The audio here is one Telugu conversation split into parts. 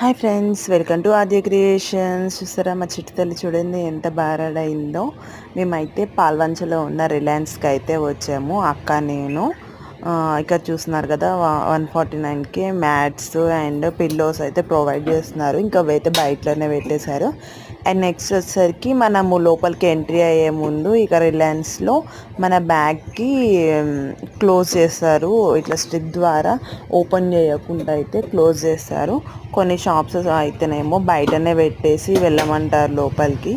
Hi friends, welcome to Aadya creations. చూసారా మా చిట్టు తల్లి చూడండి ఎంత బాగా అయిందో. మేమైతే పాల్వంచలో ఉన్న రిలయన్స్కి అయితే వచ్చాము, అక్క నేను. ఇక్కడ చూస్తున్నారు కదా, 149కి మ్యాట్స్ అండ్ పిల్లోస్ అయితే ప్రొవైడ్ చేస్తున్నారు. ఇంకా అయితే బయటలోనే పెట్టేశారు. అండ్ నెక్స్ట్ వచ్చేసరికి మనము లోపలికి ఎంట్రీ అయ్యే ముందు ఇక రిలయన్స్లో మన బ్యాగ్కి క్లోజ్ చేస్తారు. ఇట్లా స్ట్రిప్ ద్వారా ఓపెన్ చేయకుండా అయితే క్లోజ్ చేస్తారు. కొన్ని షాప్స్ అయితేనేమో బయటనే పెట్టేసి వెళ్ళమంటారు లోపలికి.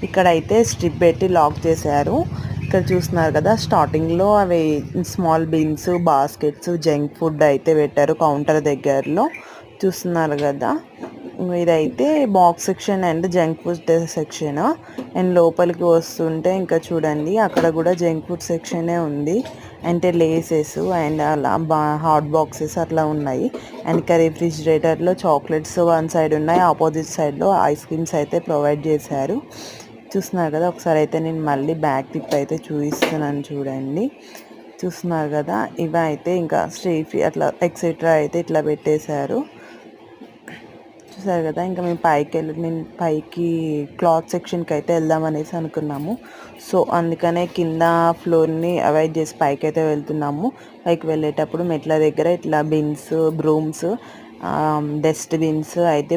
ఇక్కడైతే స్ట్రిప్ పెట్టి లాక్ చేశారు. ఇక్కడ చూస్తున్నారు కదా, స్టార్టింగ్లో అవి small beans, baskets, junk food అయితే పెట్టారు కౌంటర్ దగ్గరలో. చూస్తున్నారు కదా, ఇదైతే box section and junk food section. And లోపలికి వస్తుంటే ఇంకా చూడండి, అక్కడ కూడా జంక్ ఫుడ్ సెక్షనే ఉంది. అంటే లేసెస్ అండ్ అలా హాట్ బాక్సెస్ అట్లా ఉన్నాయి. అండ్ ఇంకా రిఫ్రిజిరేటర్లో చాక్లెట్స్ వన్ సైడ్ ఉన్నాయి, ఆపోజిట్ సైడ్లో ఐస్ క్రీమ్స్ అయితే ప్రొవైడ్ చేశారు. చూస్తున్నారు కదా, ఒకసారి అయితే నేను మళ్ళీ బ్యాక్ టిప్ అయితే చూపిస్తున్నాను చూడండి. చూస్తున్నారు కదా, ఇవి అయితే ఇంకా స్ట్రీఫీ అట్లా ఎక్సెట్రా అయితే ఇట్లా పెట్టేశారు. చూసారు కదా, ఇంకా మేము పైకి క్లాత్ సెక్షన్కి అయితే వెళ్దామనేసి అనుకున్నాము. సో అందుకనే కింద ఫ్లోర్ని అవాయిడ్ చేసి పైకి అయితే వెళ్తున్నాము. పైకి వెళ్ళేటప్పుడు మెట్ల దగ్గర ఇట్లా బిన్స్, బ్రూమ్స్, డస్ట్ బిన్స్ అయితే